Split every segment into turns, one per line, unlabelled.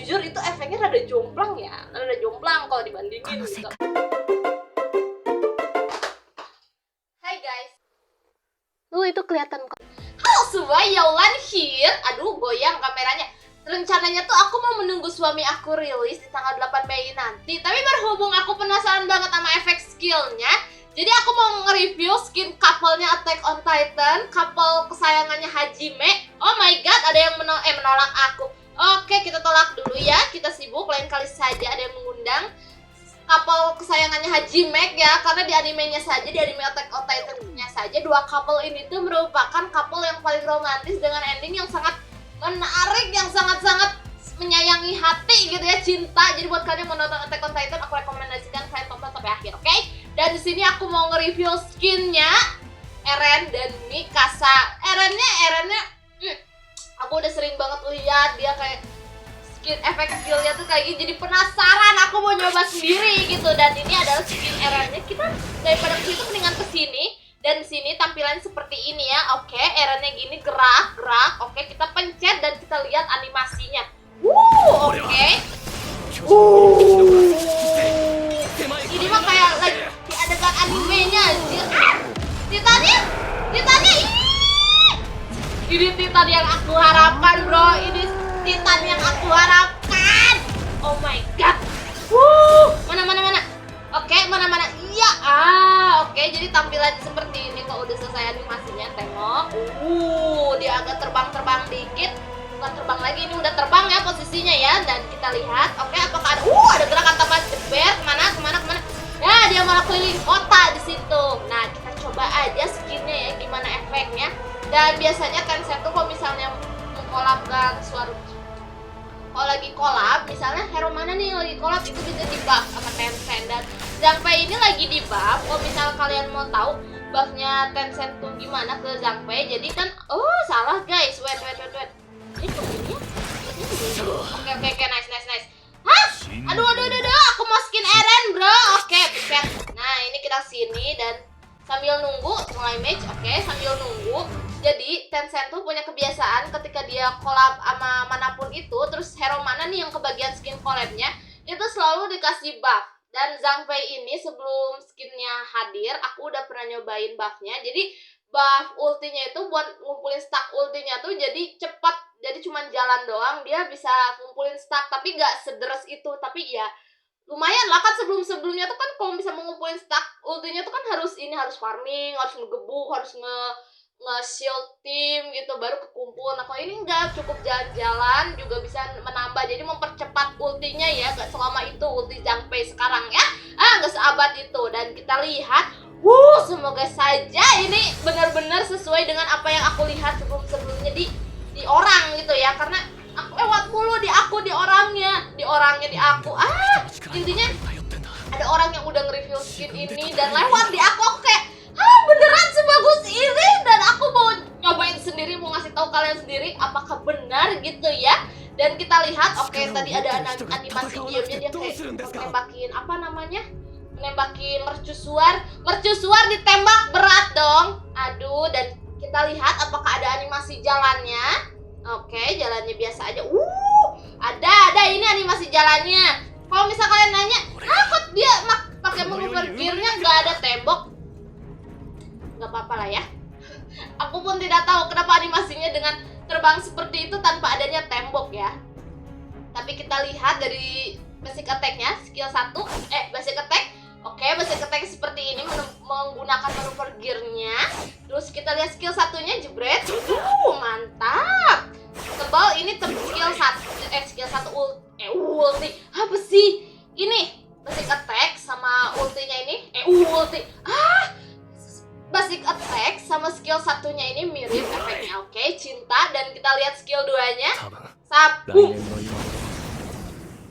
jujur itu efeknya rada jomplang ya, rada jomplang kalau dibandingin gitu. Hai guys, itu kelihatan kok. Halo semua, Yaulan here. Aduh, goyang kameranya. Rencananya tuh aku mau menunggu suami aku rilis di tanggal 8 Mei nanti. Tapi berhubung aku penasaran banget sama efek skillnya, jadi aku mau nge-review skin couple-nya Attack on Titan, couple kesayangannya Hajime. Oh my god, ada yang menolak aku. Oke, kita tolak dulu ya. Kita sibuk, lain kali saja ada yang mengundang. Couple kesayangannya Hajime ya, karena di animenya saja, di anime Attack on Titan-nya saja, dua couple ini tuh merupakan couple yang paling romantis dengan ending yang sangat menarik, yang sangat-sangat menyayangi hati gitu ya, cinta. Jadi buat kalian yang mau nonton Attack on Titan, aku rekomendasikan kalian tonton sampai akhir, oke? Dan di sini aku mau nge-review skinnya Eren dan Mikasa. Erennya, aku udah sering banget lihat dia kayak skin efek skillnya tuh kayak gini, jadi penasaran, aku mau nyoba sendiri gitu. Dan ini adalah skin Erennya. Kita daripada ke situ mendingan ke sini. Dan sini tampilan seperti ini ya. Oke, Erennya gini gerak. Oke, kita pencet dan kita lihat animasinya. Oke. Ini mah kayak lagi di adegan animenya anjir. Titannya. Ini Titan yang aku harapkan, bro. Ini Titan yang aku harapkan. Oh my god. Mana. Oke, mana. Iya. Oke, jadi tampilan seperti ini kalau udah selesai animasinya. Tengok. Dia agak terbang dikit. Bukan terbang lagi, ini udah terbang ya posisinya ya. Dan kita lihat. Oke, apakah ada gerakan tambahan jeber kemana. Nah, dia malah keliling kota di situ. Nah, kita coba aja skinnya ya, gimana efeknya. Dan biasanya Tencent tuh kalau misalnya mengkolabkan suara, kalau lagi collab, misalnya hero mana nih yang lagi collab, itu bisa di buff sama Tencent. Dan Zhangfei ini lagi di buff. Kalau misalnya kalian mau tahu buffnya Tencent tuh gimana ke Zhangfei, jadi kan, salah guys, wait. Ini begini ya? Oke, nice. Hah? Aduh, aku mau skin Eren, bro. Oke, pencet. Nah, ini kita sini dan sambil nunggu mulai match. Oke, sambil nunggu. Jadi Tencent tuh punya kebiasaan ketika dia collab sama manapun itu, terus hero mana nih yang kebagian skin collabnya, itu selalu dikasih buff. Dan Zhangfei ini sebelum skinnya hadir, aku udah pernah nyobain buffnya. Jadi buff ultinya itu buat ngumpulin stack ultinya tuh jadi cepat. Jadi cuman jalan doang dia bisa ngumpulin stack, tapi gak sederes itu. Tapi ya lumayan lah kan, sebelumnya tuh kan kalau bisa mengumpulin stack ultinya tuh kan harus farming, harus ngegebuk, harus nge-shield tim gitu baru kekumpul. Nah kalau ini enggak, cukup jalan-jalan juga bisa menambah, jadi mempercepat ultinya ya. Gak selama itu ulti Zhangfei sekarang ya, gak seabad itu. Dan kita lihat, semoga saja ini benar-benar sesuai dengan apa yang aku lihat sebelumnya di orang gitu ya, karena aku lewat mulu di orangnya di aku. Intinya ada orang yang udah nge-review skin ini dan lewat di aku kayak, beneran sebagus ini. Dan aku mau nyobain sendiri, mau ngasih tahu kalian sendiri apakah benar gitu ya. Dan kita lihat, oke, tadi ada animasi diamnya, dia kayak nembakin apa namanya, menembakin mercusuar ditembak berat dong. Aduh, dan kita lihat apakah ada animasi jalannya. Oke, jalannya biasa aja. Ada ini animasi jalannya. Kalau misal kalian nanya, kok dia pakai maneuver gear-nya nggak ada tembok? Nggak apa-apa lah ya. Aku pun tidak tahu kenapa animasinya dengan terbang seperti itu tanpa adanya tembok ya. Tapi kita lihat dari basic attack-nya, skill 1, basic attack. Oke, basic attack seperti ini menggunakan maneuver gear-nya. Terus kita lihat skill satunya, jebret. Mantap. Tebal ini skill 1 ulti. Apa sih? Ini basic attack sama ultinya ini ulti. Basic attack sama skill satunya ini mirip efeknya. Oke, cinta. Dan kita lihat skill 2-nya. Sapu.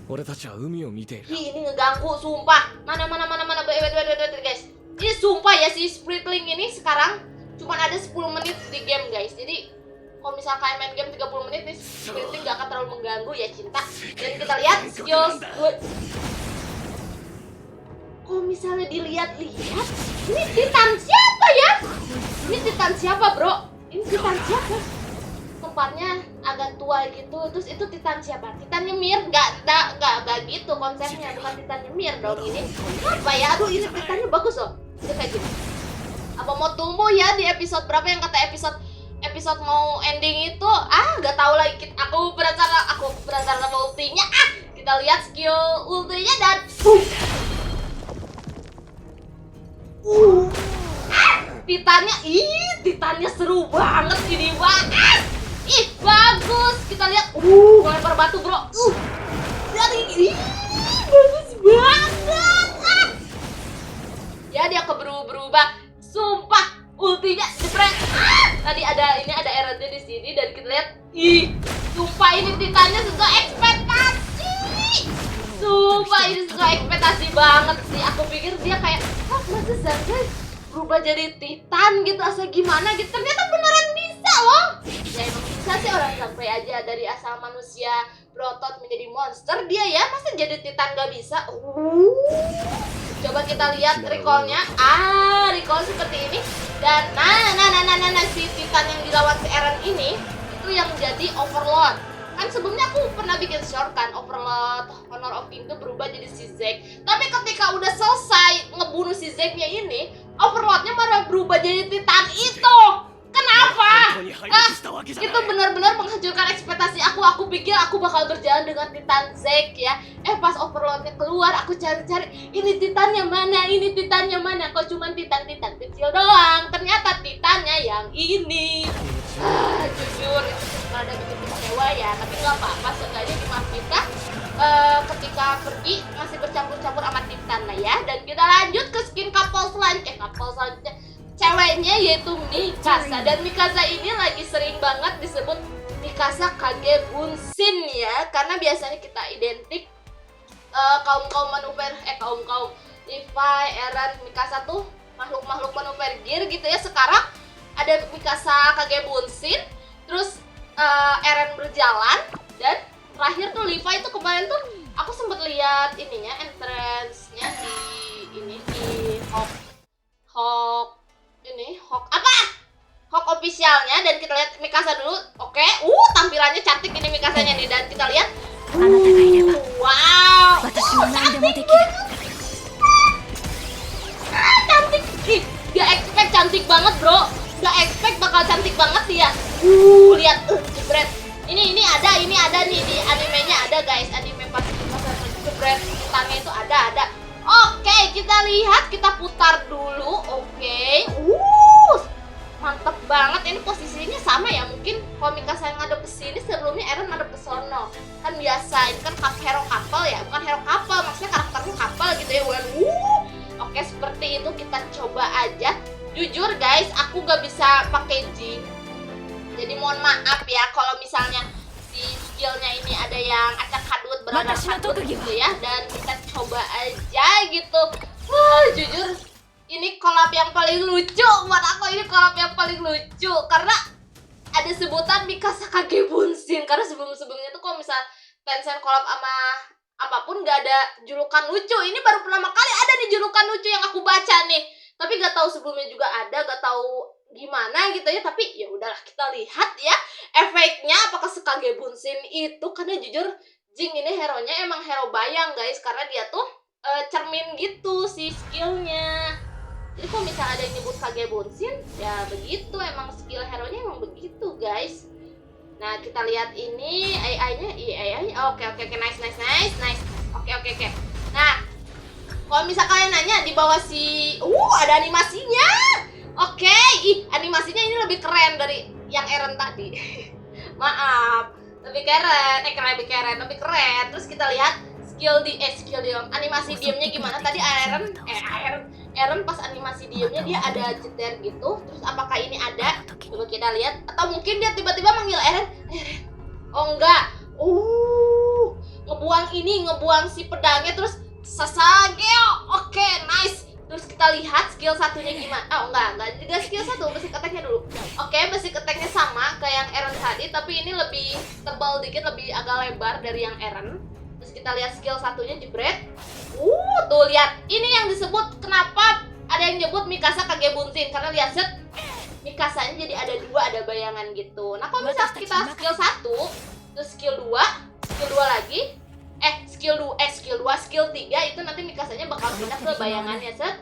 Ini ngeganggu, sumpah. Mana wait guys. Ini sumpah ya, si Spritling ini sekarang cuma ada 10 menit di game guys. Jadi kalau misalnya kalian main game 30 menit nih, Spritling gak akan terlalu mengganggu ya, cinta. Dan kita lihat skill 2. Kalau misalnya dilihat-lihat, ini Titan siapa ya? Ini Titan siapa, bro? Ini Titan siapa? Tempatnya agak tua gitu. Terus itu Titan siapa? Titan Ymir? Nggak gitu konsepnya, bukan Titan Ymir dong ini. Apa ya? Aduh, ini Titannya bagus loh. Dia kayak gini. Apa mau tumbuh ya di episode berapa yang kata episode mau ending itu? Nggak tahu lagi. Aku penasaran sama ultinya. Kita lihat skill ultinya dan Titannya seru banget ini banget. Bagus. Kita lihat lempar batu, bro. Bagus banget. Ya, dia berubah. Sumpah, ultinya jepret. Tadi ada Eren-nya di sini dan kita lihat, sumpah ini Titannya sesuai ekspektasi. Sumpah ini sesuai ekspektasi banget sih. Aku pikir dia kayak, masa Zanzibar berubah jadi Titan gitu, asal gimana gitu. Ternyata beneran bisa loh. Ya emang bisa sih orang sampai aja dari asal manusia berotot menjadi monster, dia ya masa jadi Titan gak bisa. Coba kita lihat recall-nya. Recall seperti ini. Dan nah si Titan yang dilawan si Eren ini itu yang jadi Overlord. Kan sebelumnya aku pernah bikin short kan, Overlord Honor of King itu berubah jadi si Zack. Tapi ketika udah selesai ngebunuh si Zack-nya ini, Overlord-nya malah berubah jadi Titan itu. Kenapa? Itu benar-benar menghancurkan ekspektasi aku. Aku pikir aku bakal berjalan dengan Titan Zack ya. Pas Overlord-nya keluar, aku cari-cari, ini Titannya mana? Kok cuma Titan kecil doang. Ternyata Titannya yang ini. Jujur itu rada bikin kecewa ya, tapi nggak apa-apa, seenggaknya di Mafika ketika pergi masih bercampur-campur sama Titan lah ya. Dan kita lanjut ke skin couple selanjutnya, ceweknya yaitu Mikasa. Dan Mikasa ini lagi sering banget disebut Mikasa Kage Bunshin ya, karena biasanya kita identik kaum manuver Levi, Eren, Mikasa tuh makhluk manuver gear gitu ya. Sekarang ada Mikasa Kage Bunshin, terus Eren berjalan, dan terakhir tuh Levi itu kemarin tuh aku sempet lihat ininya, entrance-nya di Hawk officialnya. Dan kita lihat Mikasa dulu. Oke, tampilannya cantik ini Mikasanya nih. Dan kita lihat, wow, cantik banget. Cantik. Dia expect cantik banget, bro. Gak expect bakal cantik banget dia. Lihat, jebret. Ini ada nih di animenya, ada guys. Anime pas jebret Titannya itu ada. Oke, kita lihat, kita putar dulu. Oke. Mantep banget. Ini posisinya sama ya. Mungkin kalau Mikasa yang ngadep ke sini, sebelumnya Eren ngadep ke sono. Kan biasa, ini kan hero couple ya. Bukan hero couple, maksudnya karakternya couple gitu ya. Oke, seperti itu kita coba aja. Jujur guys, aku gak bisa pakai Jin. Jadi mohon maaf ya kalau misalnya si skillnya ini ada yang acak hadut, beranak hadut gitu ya. Dan kita coba aja gitu. Jujur ini collab yang paling lucu. Buat aku ini collab yang paling lucu, karena ada sebutan Mikasa Kage Bunshin. Karena sebelumnya tuh kalau misal Tencent collab sama apapun gak ada julukan lucu. Ini baru pertama kali ada nih julukan lucu yang aku baca nih. Tapi gak tahu sebelumnya juga ada, gak tahu gimana gitu ya. Tapi ya udahlah, kita lihat ya efeknya apakah Kage Bunshin itu. Karena jujur Jing ini hero-nya emang hero bayang guys, karena dia tuh cermin gitu si skillnya. Jadi kalau misalnya ada yang nyebut Kage Bunshin, ya begitu, emang skill hero-nya emang begitu guys. Nah kita lihat ini AI-nya. Oke, nice. Oke. Nah, kalau misal kalian nanya di bawah ada animasinya. Oke, animasinya ini lebih keren dari yang Eren tadi. Maaf, lebih keren. Terus kita lihat animasi diemnya gimana. Tadi Eren pas animasi diemnya dia ada jeder gitu. Terus apakah ini ada? Coba kita lihat. Atau mungkin dia tiba-tiba manggil Eren. Oh enggak. Ngebuang si pedangnya terus Sasageo. Oke, nice. Terus kita lihat skill satunya gimana. Enggak juga skill satu, basic attack-nya dulu. Oke, basic attack-nya sama kayak yang Eren tadi, tapi ini lebih tebal dikit, lebih agak lebar dari yang Eren. Terus kita lihat skill satunya jebret. Tuh lihat. Ini yang disebut kenapa ada yang nyebut Mikasa Kage Bunshin, karena lihat set Mikasanya jadi ada 2, ada bayangan gitu. Nah, kalau misalnya kita skill 1, terus skill 2 lagi, skill 2, skill 3 itu nanti Mikasanya bakal pindah ke bayangannya, set.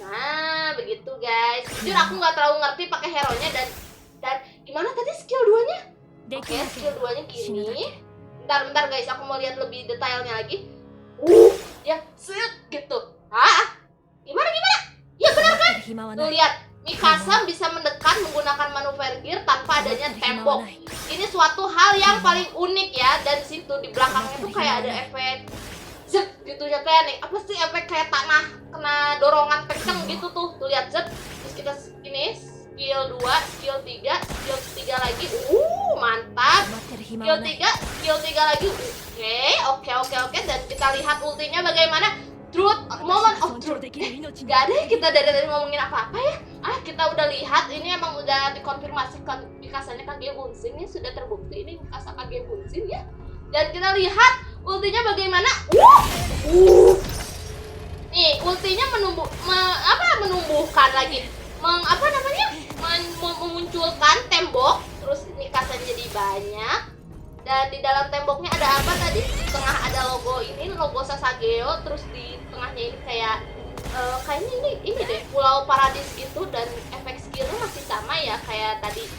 Nah, begitu guys. Jujur aku nggak terlalu ngerti pakai hero-nya dan gimana tadi skill 2-nya? Oke, skill 2-nya gini. Bentar guys, aku mau lihat lebih detailnya lagi. Ya, set gitu. Gimana? Ya benar kan? Tuh lihat, Mikasa bisa mendekat menggunakan manuver gear tanpa adanya tembok. Ini suatu hal yang paling unik ya. Dan situ di belakangnya tuh kayak ada efek zet gitu ya, kayak nih apa sih efek kayak tanah kena dorongan kenceng gitu tuh. Tuh lihat zet. Terus kita ini skill 2, skill 3 lagi. Mantap. Skill 3 lagi. Oke. Dan kita lihat ultinya bagaimana. Truth, moment of truth. Gak ada ya kita dari tadi ngomongin apa-apa ya. Kita udah lihat, ini emang udah dikonfirmasi Mikasanya Kage Bunshin. Ini sudah terbukti ini Mikasa Kage Bunshin ya. Dan kita lihat ultinya bagaimana. Nih, ultinya menumbuhkan lagi. Memunculkan tembok. Terus Mikasanya jadi banyak. Dan di dalam temboknya ada apa tadi? Di tengah ada logo ini, logo Sasageo. Terus di tengahnya ini kayaknya ini deh, pulau paradis gitu. Dan efek skillnya masih sama ya kayak tadi.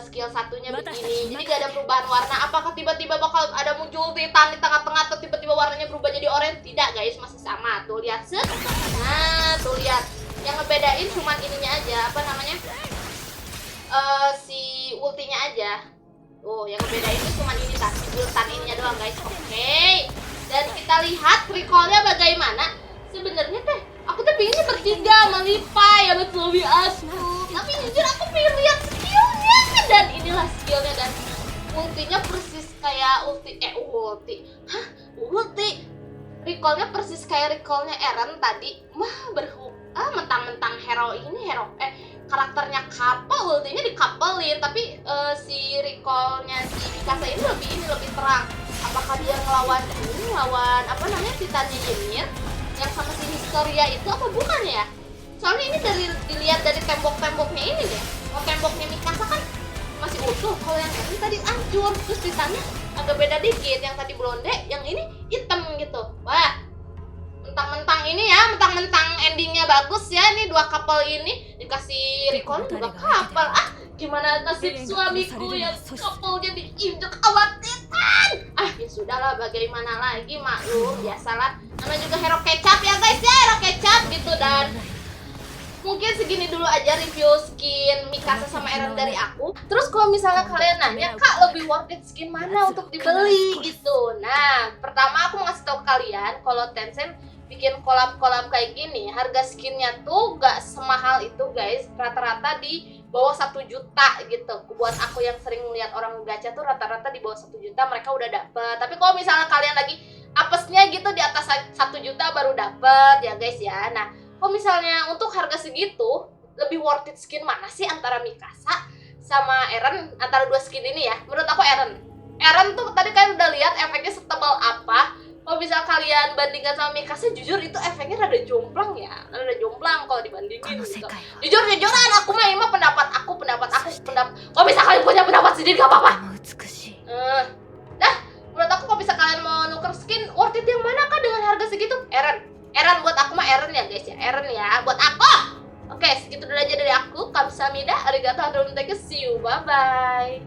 Skill satunya begini. Jadi gak ada perubahan warna. Apakah tiba-tiba bakal ada muncul titan di tengah-tengah atau tiba-tiba warnanya berubah jadi oranye? Tidak guys, masih sama. Tuh lihat set. Nah, tuh lihat. Yang ngebedain cuman ininya aja, apa namanya? Si ultinya aja. Yang ngebedain itu cuma ini tas, bultan ininya doang guys. Oke. Dan kita lihat recall-nya bagaimana. Sebenarnya teh, aku tuh pengennya bertiga melipai ya buat lebih asik. Tapi jujur aku pengen lihat skillnya. Dan inilah skillnya dan ultinya persis kayak ulti. Recall-nya persis kayak recall-nya Eren tadi. Mentang-mentang karakternya couple, ultinya dikapelin, tapi si recall-nya si Mikasa ini lebih terang. Apakah dia ngelawan apa namanya Titannya Ymir yang sama si Historia itu apa bukan ya? Soalnya ini dilihat dari tembok-temboknya ini deh. Kalau temboknya Mikasa kan masih utuh, kalau yang ini tadi hancur, terus Titannya agak beda dikit, yang tadi blonde, yang ini hitam gitu. Wah, mentang-mentang endingnya bagus ya, nih 2 couple ini dikasih recall juga couple. Gimana nasib suamiku yang couple-nya diinjek awak Titan? Ya sudahlah, bagaimana lagi, maklum, biasalah. Namanya juga hero kecap ya guys ya, hero kecap gitu. Dan mungkin segini dulu aja review skin Mikasa sama Eren dari aku. Terus kalau misalnya kalian nanya, Kak lebih worth it skin mana untuk dibeli gitu. Nah, pertama aku mau ngasih tau kalian kalau Tencent bikin collab-collab kayak gini, harga skinnya tuh gak semahal itu guys. Rata-rata di bawah 1 juta gitu. Buat aku yang sering lihat orang gacha tuh rata-rata di bawah 1 juta mereka udah dapet. Tapi kalau misalnya kalian lagi apesnya gitu di atas 1 juta baru dapet ya guys ya. Nah, kalau misalnya untuk harga segitu, lebih worth it skin mana sih antara Mikasa sama Eren? Antara 2 skin ini ya, menurut aku Eren tuh tadi kalian udah lihat efeknya setebal apa. Kalau bisa kalian bandingkan sama Mikasa, jujur itu efeknya rada jomplang ya, kalau dibandingin gitu. Jujur-jujuran aku mah ini pendapat aku. Kalau bisa kalian punya pendapat sendiri gak apa-apa. Menurut aku kalau bisa kalian mau nuker skin, worth it yang mana kah dengan harga segitu? Eren buat aku mah Eren ya guys ya, Eren ya buat aku. Oke, segitu dulu aja dari aku. Kamsahamnida, arigato, see you, bye bye.